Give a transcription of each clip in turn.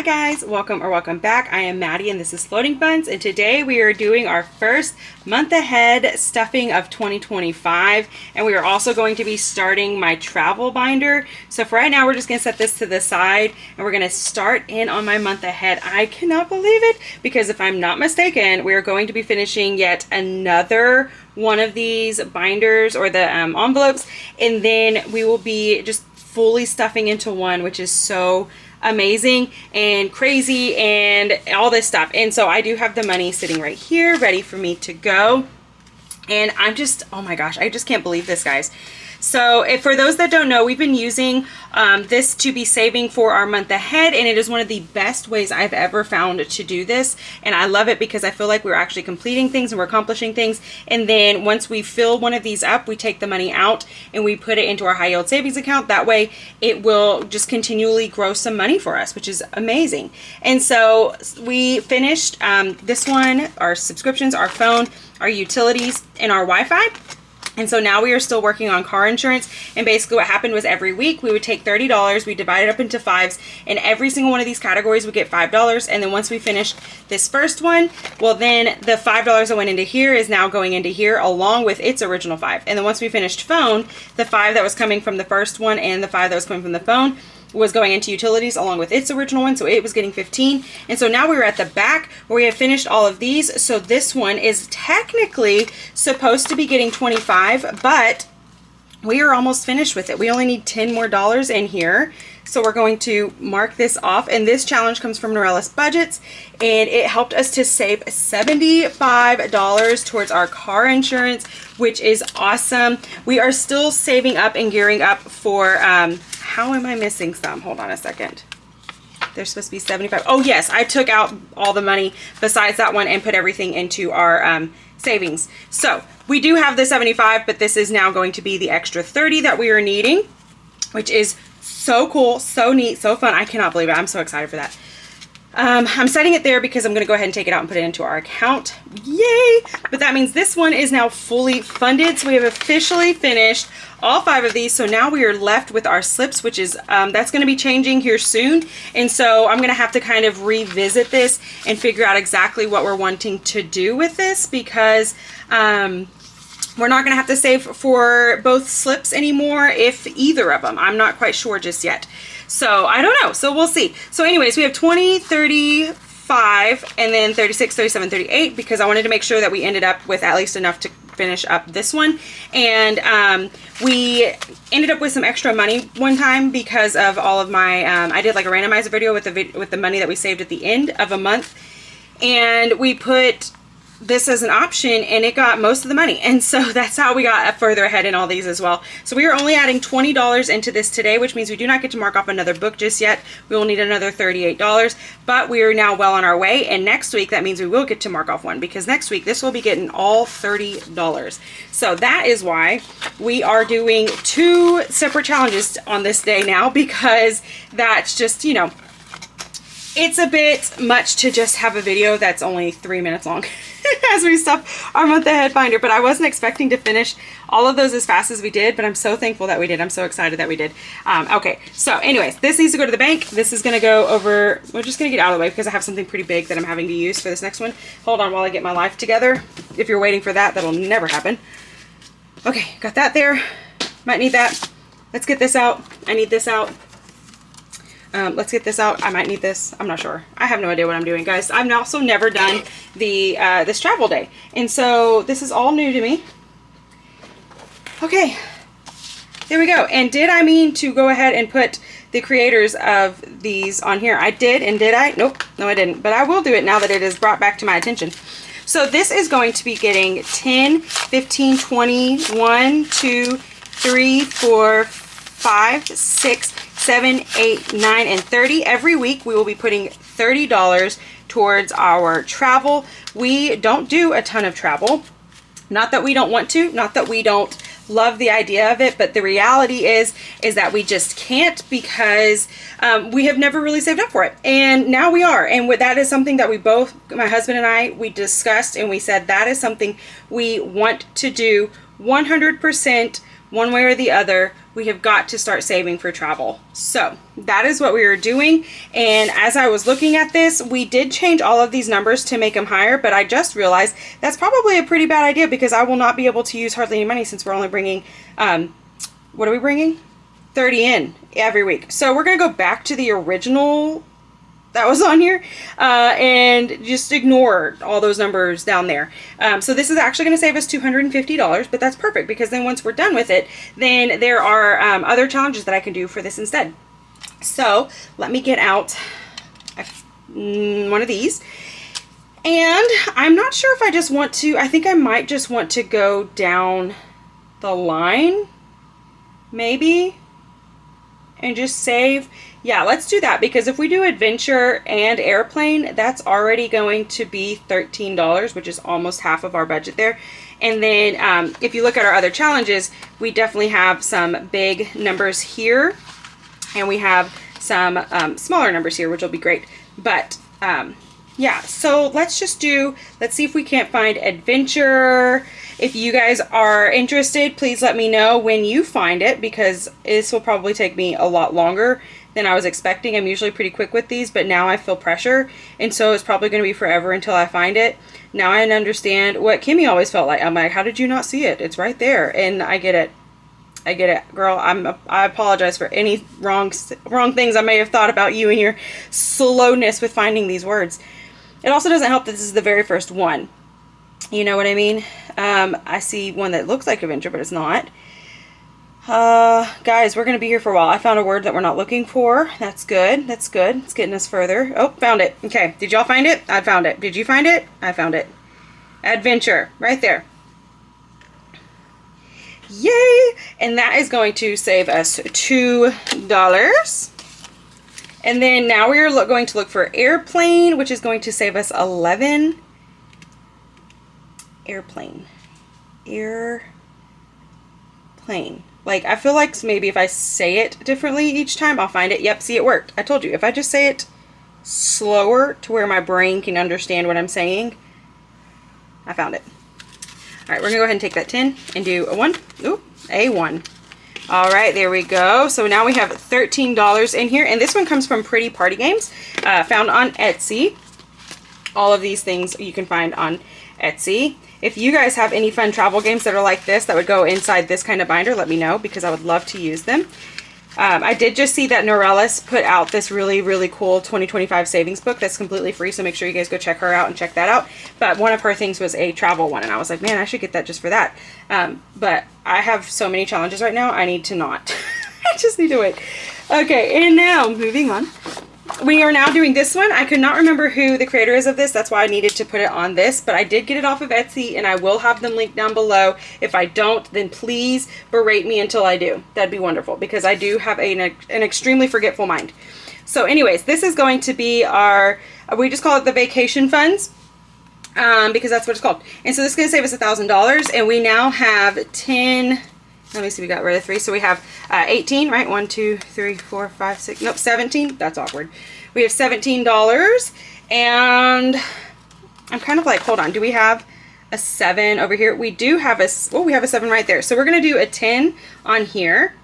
guys, welcome back. I am Maddie and this is Floating Buns, and today we are doing our first month ahead stuffing of 2025, and we are also going to be starting my travel binder. So for right now we're just going to set this to the side and we're going to start in on my month ahead. I cannot believe it, because if I'm not mistaken, we are going to be finishing yet another one of these binders or the envelopes, and then we will be just fully stuffing into one, which is so amazing and crazy and all this stuff. And so I do have the money sitting right here ready for me to go, and I'm just, oh my gosh, I just can't believe this, guys. So if, for those that don't know, we've been using this to be saving for our month ahead, and it is one of the best ways I've ever found to do this, and I love it because I feel like we're actually completing things and we're accomplishing things. And then once we fill one of these up, we take the money out and we put it into our high yield savings account. That way it will just continually grow some money for us, which is amazing. And so we finished this one, our subscriptions, our phone, our utilities, and our Wi-Fi. And so now we are still working on car insurance, and basically what happened was every week we would take $30, we divide it up into fives, and every single one of these categories would get $5. And then once we finished this first one, well, then the $5 that went into here is now going into here along with its original $5. And then once we finished phone, the $5 that was coming from the first one and the $5 that was coming from the phone was going into utilities along with its original one, so it was getting 15. And so now we're at the back where we have finished all of these. So this one is technically supposed to be getting 25, but we are almost finished with it. We only need 10 more dollars in here. So we're going to mark this off, and this challenge comes from KathyBudgets, and it helped us to save $75 towards our car insurance, which is awesome. We are still saving up and gearing up for, how am I missing some? Hold on a second. There's supposed to be 75. Oh yes, I took out all the money besides that one and put everything into our savings. So we do have the 75, but this is now going to be the extra 30 that we are needing, which is so cool, so neat, so fun. I cannot believe it. I'm so excited for that. I'm setting it there because I'm going to go ahead and take it out and put it into our account. Yay! But that means this one is now fully funded. So we have officially finished all 5 of these. So now we are left with our slips, which is, that's going to be changing here soon. And so I'm going to have to kind of revisit this and figure out exactly what we're wanting to do with this, because, we're not going to have to save for both slips anymore, if either of them. I'm not quite sure just yet. So I don't know. So we'll see. So anyways, we have 20, 35, and then 36, 37, 38, because I wanted to make sure that we ended up with at least enough to finish up this one. And we ended up with some extra money one time because of all of my, I did like a randomizer video with the money that we saved at the end of a month. And we put this as an option, and it got most of the money, and so that's how we got further ahead in all these as well. So we are only adding $20 into this today, which means we do not get to mark off another book just yet. We will need another $38, but we are now well on our way, and next week that means we will get to mark off one, because next week this will be getting all $30. So that is why we are doing 2 separate challenges on this day now, because that's just, you know, it's a bit much to just have a video that's only 3 minutes long as we stuff our month ahead binder. But I wasn't expecting to finish all of those as fast as we did, but I'm so thankful that we did. I'm so excited that we did. Okay, so anyways, this needs to go to the bank. This is going to go over, we're just going to get out of the way because I have something pretty big that I'm having to use for this next one. Hold on while I get my life together. If you're waiting for that, that'll never happen. Okay, got that there. Might need that. Let's get this out. I need this out. Let's get this out. I might need this. I'm not sure. I have no idea what I'm doing, guys. I've also never done the this travel day, and so this is all new to me. Okay, there we go. And did I mean to go ahead and put the creators of these on here? I did, and did I? Nope, no I didn't, but I will do it now that it is brought back to my attention. So this is going to be getting 10, 15, 20, 1, 2, 3, 4, 5, 6, 7, 8, 9, and 30. Every week we will be putting $30 towards our travel. We don't do a ton of travel. Not that we don't want to, not that we don't love the idea of it, but the reality is that we just can't, because we have never really saved up for it, and now we are. And that is something that we both, my husband and I, we discussed, and we said that is something we want to do 100%, one way or the other, we have got to start saving for travel. So that is what we are doing. And as I was looking at this, we did change all of these numbers to make them higher, but I just realized that's probably a pretty bad idea because I will not be able to use hardly any money since we're only bringing, what are we bringing? 30 in every week. So we're going to go back to the original that was on here and just ignore all those numbers down there. So this is actually going to save us $250, but that's perfect because then once we're done with it, then there are other challenges that I can do for this instead. So let me get out one of these. And I'm not sure if I just want to, I think I might just want to go down the line, maybe, and just save. Yeah, let's do that because if we do adventure and airplane, that's already going to be $13, which is almost half of our budget there. And then if you look at our other challenges, we definitely have some big numbers here and we have some smaller numbers here, which will be great. But yeah, so let's see if we can't find adventure. If you guys are interested, please let me know when you find it because this will probably take me a lot longer than I was expecting. I'm usually pretty quick with these, but now I feel pressure, and so it's probably going to be forever until I find it. Now I understand what Kimmy always felt like. I'm like, how did you not see it? It's right there. And I get it. I get it, girl. I apologize for any wrong things I may have thought about you and your slowness with finding these words. It also doesn't help that this is the very first one. You know what I mean? I see one that looks like adventure, but it's not. Guys, we're going to be here for a while. I found a word that we're not looking for. That's good. That's good. It's getting us further. Oh, found it. Okay. Did y'all find it? I found it. Did you find it? I found it. Adventure. Right there. Yay! And that is going to save us $2. And then now we are going to look for airplane, which is going to save us $11. Airplane. Airplane. Like, I feel like maybe if I say it differently each time, I'll find it. Yep, see, it worked. I told you, if I just say it slower to where my brain can understand what I'm saying, I found it. All right, we're gonna go ahead and take that 10 and do a 1. Ooh, a 1. All right, there we go. So now we have $13 in here, and this one comes from PrettyPartyGames, found on Etsy. All of these things you can find on Etsy. If you guys have any fun travel games that are like this that would go inside this kind of binder, let me know because I would love to use them. I did just see that Norellis put out this really, really cool 2025 savings book that's completely free, so make sure you guys go check her out and check that out. But one of her things was a travel one, and I was like, man, I should get that just for that. But I have so many challenges right now, I need to not. I just need to wait. Okay, and now moving on. We are now doing this one. I could not remember who the creator is of this. That's why I needed to put it on this. But I did get it off of Etsy, and I will have them linked down below. If I don't, then please berate me until I do. That'd be wonderful because I do have an extremely forgetful mind. So anyways, this is going to be our, we just call it the vacation funds because that's what it's called. And so this is going to save us $1,000. And we now have 10... Let me see, we got rid of 3. So we have 18, right? 1, 2, 3, 4, 5, 6, nope, 17. That's awkward. We have $17. And I'm kind of like, hold on, do we have a 7 over here? We do have a, oh, we have a 7 right there. So we're going to do a 10 on here.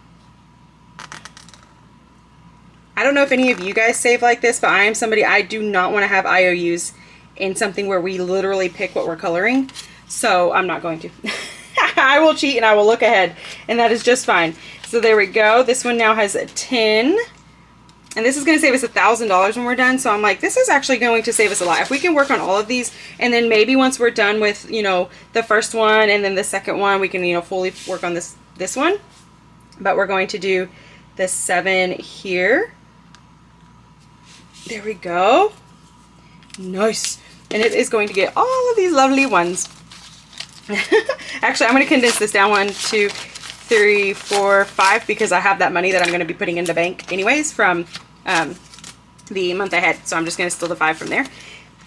I don't know if any of you guys save like this, but I am somebody, I do not want to have IOUs in something where we literally pick what we're coloring. So I'm not going to. I will cheat and I will look ahead, and that is just fine. So there we go. This one now has a 10, and this is going to save us $1,000 when we're done. So I'm like, this is actually going to save us a lot. If we can work on all of these, and then maybe once we're done with, you know, the first one and then the second one, we can, you know, fully work on this one. But we're going to do the 7 here. There we go. Nice. And it is going to get all of these lovely ones. Actually, I'm going to condense this down 1, 2, 3, 4, 5 because I have that money that I'm going to be putting in the bank anyways from the month ahead. So I'm just going to steal the 5 from there.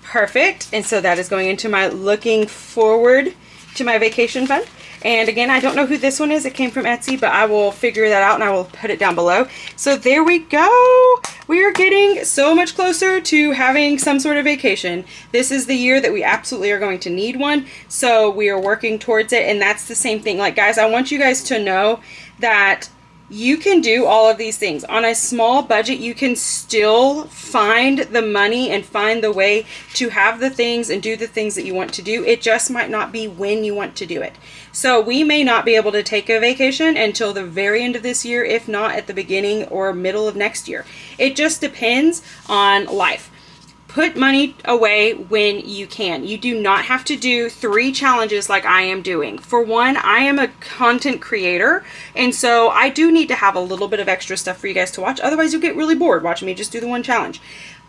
Perfect. And so that is going into my looking forward to my vacation fund. And again, I don't know who this one is. It came from Etsy, but I will figure that out and I will put it down below. So there we go. we are getting so much closer to having some sort of vacation. This is the year that we absolutely are going to need one. So we are working towards it. And that's the same thing. Like, guys, I want you guys to know that you can do all of these things on a small budget. You can still find the money and find the way to have the things and do the things that you want to do. It just might not be when you want to do it. So we may not be able to take a vacation until the very end of this year, if not at the beginning or middle of next year. It just depends on life. Put money away when you can. You do not have to do 3 challenges like I am doing. For one, I am a content creator, and so I do need to have a little bit of extra stuff for you guys to watch. Otherwise, you'll get really bored watching me just do the one challenge.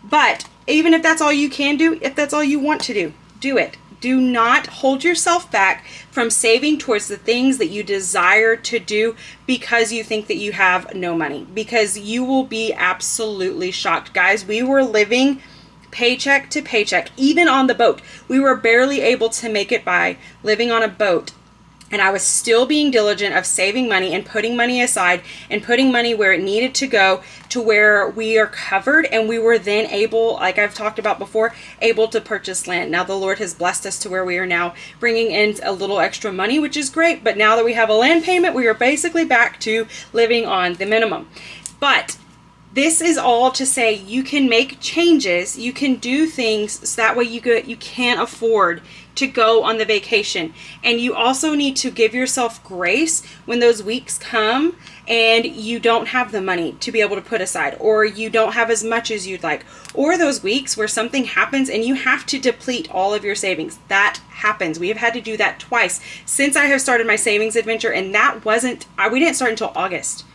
But even if that's all you can do, if that's all you want to do, do it. Do not hold yourself back from saving towards the things that you desire to do because you think that you have no money. Because you will be absolutely shocked. Guys, we were living paycheck to paycheck, even on the boat. We were barely able to make it by living on a boat. And I was still being diligent of saving money and putting money aside and putting money where it needed to go to where we are covered. And we were then able, like I've talked about before, able to purchase land. Now the Lord has blessed us to where we are now bringing in a little extra money, which is great. But now that we have a land payment, we are basically back to living on the minimum. But this is all to say you can make changes, you can do things so that way you can afford to go on the vacation. And you also need to give yourself grace when those weeks come and you don't have the money to be able to put aside, or you don't have as much as you'd like, or those weeks where something happens and you have to deplete all of your savings. That happens. We have had to do that twice since I have started my savings adventure, and that we didn't start until August.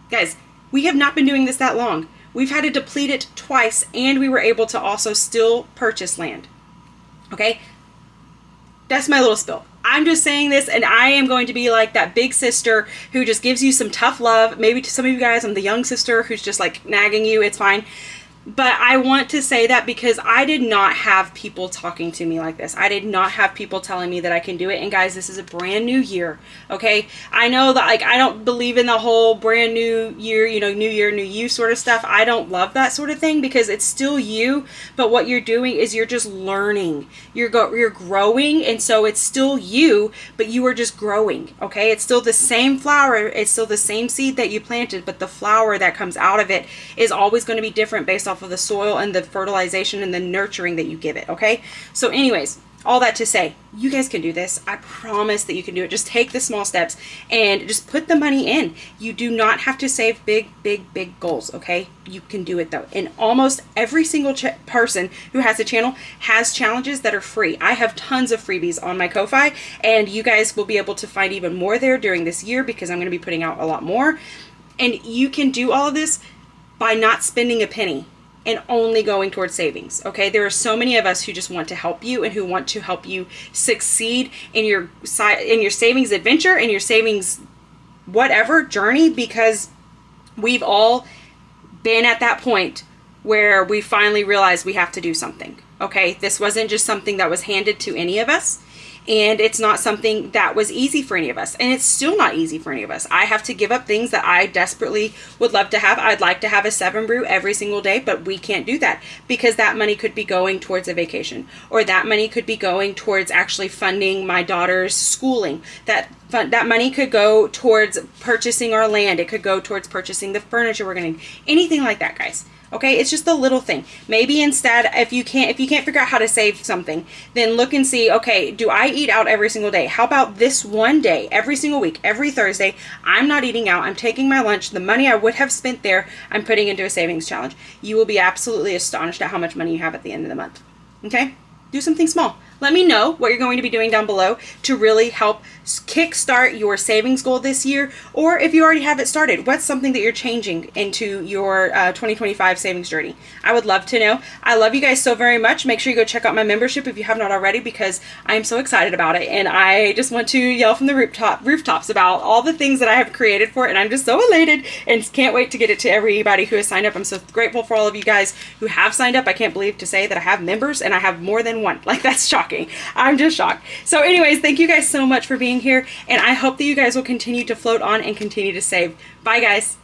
Guys, we have not been doing this that long. We've had to deplete it twice, and we were able to also still purchase land. Okay? That's my little spill. I'm just saying this, and I am going to be like that big sister who just gives you some tough love. Maybe to some of you guys, I'm the young sister who's just like nagging you. It's fine. But I want to say that because I did not have people talking to me like this. I did not have people telling me that I can do it. And guys, this is a brand new year, okay? I know that, like, I don't believe in the whole brand new year, you know, new year, new you sort of stuff. I don't love that sort of thing because it's still you. But what you're doing is you're just learning. You're growing, and so it's still you, but you are just growing, okay? It's still the same flower. It's still the same seed that you planted, but the flower that comes out of it is always going to be different based off of the soil and the fertilization and the nurturing that you give it, okay? So anyways, all that to say, you guys can do this. I promise that you can do it. Just take the small steps and just put the money in. You do not have to save big goals, okay? You can do it though. And almost every single person who has a channel has challenges that are free. I have tons of freebies on my Ko-Fi, and you guys will be able to find even more there during this year because I'm going to be putting out a lot more. And you can do all of this by not spending a penny and only going towards savings, okay? There are so many of us who just want to help you and who want to help you succeed in your savings adventure, in your savings whatever journey, because we've all been at that point where we finally realized we have to do something, okay? This wasn't just something that was handed to any of us. And it's not something that was easy for any of us. And it's still not easy for any of us. I have to give up things that I desperately would love to have. I'd like to have a 7 brew every single day, but we can't do that because that money could be going towards a vacation, or that money could be going towards actually funding my daughter's schooling. That money could go towards purchasing our land. It could go towards purchasing the furniture we're going to need. Anything like that, guys. Okay, it's just a little thing. Maybe instead, if you can't figure out how to save something, then look and see, okay, do I eat out every single day? How about this one day, every single week, every Thursday, I'm not eating out. I'm taking my lunch. The money I would have spent there, I'm putting into a savings challenge. You will be absolutely astonished at how much money you have at the end of the month. Okay? Do something small. Let me know what you're going to be doing down below to really help kickstart your savings goal this year. Or if you already have it started, what's something that you're changing into your 2025 savings journey? I would love to know. I love you guys so very much. Make sure you go check out my membership if you have not already, because I am so excited about it. And I just want to yell from the rooftops about all the things that I have created for it. And I'm just so elated and can't wait to get it to everybody who has signed up. I'm so grateful for all of you guys who have signed up. I can't believe to say that I have members and I have more than one. Like, that's shocking. I'm just shocked. So anyways, thank you guys so much for being here, and I hope that you guys will continue to float on and continue to save. Bye guys.